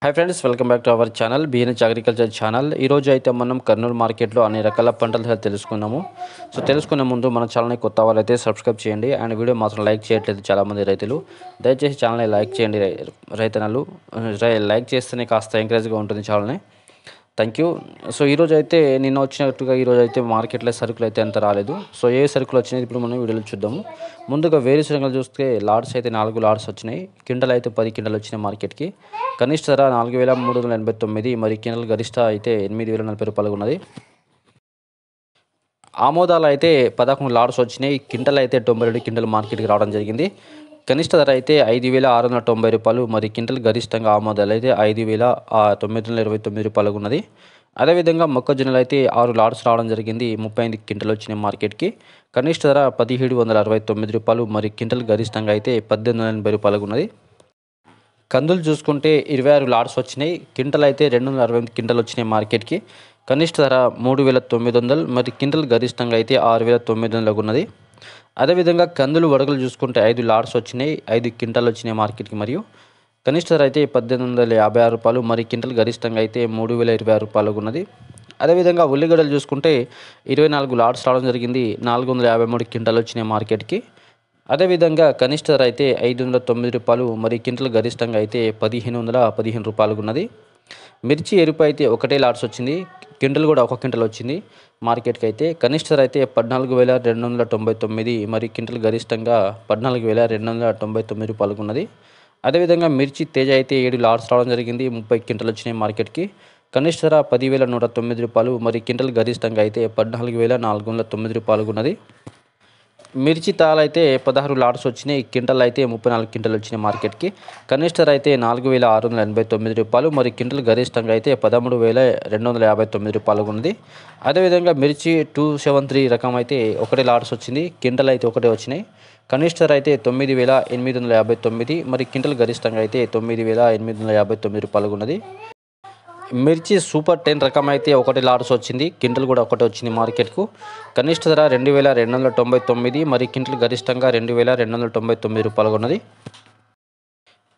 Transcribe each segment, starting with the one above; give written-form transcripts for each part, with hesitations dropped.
Hi friends, welcome back to our channel BNH agriculture channel. ఈరోజు అయితే మనం కర్నూలు మార్కెట్లో అన్ని రకాల పంటలు తెలుసుకున్నాము. తెలుసుకునే ముందు మన ఛానల్ని కొత్త వాళ్ళు అయితే సబ్స్క్రైబ్ చేయండి. అండ్ వీడియో మాత్రం లైక్ చేయట్లేదు చాలామంది రైతులు. దయచేసి ఛానల్ని లైక్ చేయండి రైతన్నలు. లైక్ చేస్తేనే కాస్త ఎంకరేజ్గా ఉంటుంది ఛానల్ని. Thank you. ఈరోజు అయితే నిన్న వచ్చినట్టుగా ఈరోజు అయితే మార్కెట్లో సరుకులు అయితే అంత రాలేదు. ఏ సరుకులు వచ్చినాయి ఇప్పుడు మనం వీడియోలో చూద్దాము. ముందుగా వేరుశనగలు చూస్తే లాట్స్ అయితే 4 లాట్స్ వచ్చినాయి. కిండలు అయితే 10 కిండలు వచ్చినాయి మార్కెట్కి. కనిష్ట ధర 4,389, మరి కిండల్ గరిష్ట అయితే 8,040 రూపాయలు ఉన్నది. ఆమోదాలు అయితే 11 లాట్స్ వచ్చినాయి. కింటల్ అయితే 92 కింటలు మార్కెట్కి రావడం జరిగింది. కనిష్ట ధర అయితే 5,690 రూపాయలు, మరి కింటల్ గరిష్టంగా ఆమోదాలు అయితే 5,929 రూపాయలు ఉన్నది. అదేవిధంగా మొక్కజొన్నలు అయితే 6 లాట్స్ రావడం జరిగింది. 35 కింటలు వచ్చినాయి మార్కెట్కి. కనిష్ట ధర 1,769 రూపాయలు, మరి కింటల్ గరిష్టంగా అయితే 1,880 రూపాయలు ఉన్నది. కందులు చూసుకుంటే 26 లాట్స్ వచ్చినాయి. కింటల్ అయితే 268 కింటలు వచ్చినాయి మార్కెట్కి. కనిష్ట ధర 3,900, మరి కింటల్ గరిష్టంగా అయితే 6,900 ఉన్నది. అదేవిధంగా కందులు వడగలు చూసుకుంటే 5 లాట్స్ వచ్చినాయి. 5 కింటాలు వచ్చినాయి మార్కెట్కి. మరియు కనిష్ట ధర అయితే 1,856 రూపాయలు, మరి కింటల్ గరిష్టంగా అయితే 3,026 రూపాయలు ఉన్నది. అదేవిధంగా ఉల్లిగడ్డలు చూసుకుంటే 24 లాట్స్ రావడం జరిగింది. 453 కింటాలు వచ్చినాయి మార్కెట్కి. అదేవిధంగా కనిష్ట ధర అయితే 509 రూపాయలు, మరి కింటల్ గరిష్టంగా అయితే 1,515 రూపాయలు ఉన్నది. మిర్చి ఎరుపు అయితే 1 లాట్స్ వచ్చింది. కింటల్ కూడా 1 కింటల్ వచ్చింది మార్కెట్కి. అయితే కనిష్ట ధర అయితే 14,299, మరి కింటల్ గరిష్టంగా 14,299 రూపాయలు ఉన్నది. అదేవిధంగా మిర్చి తేజ అయితే 7 లాట్స్ రావడం జరిగింది. 30 కింటలు వచ్చినాయి మార్కెట్కి. కనిష్ట ధర 10,109 రూపాయలు, మరి కింటల్ గరిష్టంగా అయితే 14,409 రూపాయలు ఉన్నది. మిర్చి తాలు అయితే 16 లాట్స్ వచ్చినాయి. కింటల్ అయితే 34 కింటలు వచ్చినాయి మార్కెట్కి. కనిష్ట ధర అయితే 4,689 రూపాయలు, మరి కింటల్ గరిష్టంగా అయితే 13,259 రూపాయలు ఉన్నది. అదేవిధంగా మిర్చి 273 రకం అయితే 1 లాట్స్ వచ్చింది. కింటల్ అయితే 1 వచ్చినాయి. కనిష్ట ధర అయితే 9,859, మరి కింటల్ గరిష్టంగా అయితే 9,859 రూపాయలు ఉన్నది. మిర్చి సూపర్ 10 రకం అయితే 1 లాట్స్ వచ్చింది. కింటల్ కూడా 1 వచ్చింది మార్కెట్కు. కనిష్ట ధర 2,299, మరి కింటల్ గరిష్టంగా 2,299 రూపాయలు ఉన్నది.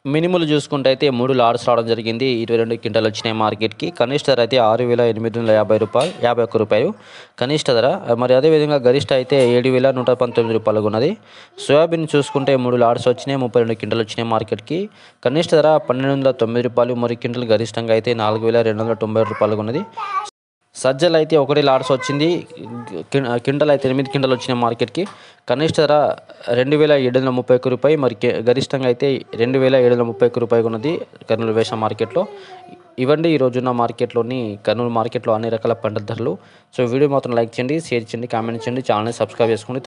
మినిములు చూసుకుంటే అయితే 3 లాట్స్ రావడం జరిగింది. 22 కింటాలు వచ్చినాయి మార్కెట్కి. కనిష్ట ధర అయితే 6,850 రూపాయలు కనిష్ట ధర. మరి అదేవిధంగా గరిష్ట అయితే 7,119 రూపాయలు ఉన్నది. సోయాబీన్ చూసుకుంటే 3 లాట్స్ వచ్చినాయి. 32 కింటాలు వచ్చినాయి మార్కెట్కి. కనిష్ట ధర 1,209 రూపాయలు, మరి కింటల్ గరిష్టంగా అయితే 4,290 రూపాయలు ఉన్నది. సజ్జలు అయితే 1 లాట్స్ వచ్చింది. కింటల్ అయితే 8 కింటలు వచ్చినాయి మార్కెట్కి. కనిష్ట ధర 2,731 రూపాయలు, మరి గరిష్టంగా అయితే 2,731 రూపాయలు ఉన్నది కర్నూలు వేష మార్కెట్లో. ఇవ్వండి ఈరోజున్న మార్కెట్లోని కర్నూలు మార్కెట్లో అన్ని రకాల పంటల ధరలు. వీడియో మాత్రం లైక్ చేయండి, షేర్ చేయండి, కామెంట్ చేయండి, ఛానల్ని సబ్స్క్రైబ్ చేసుకోండి.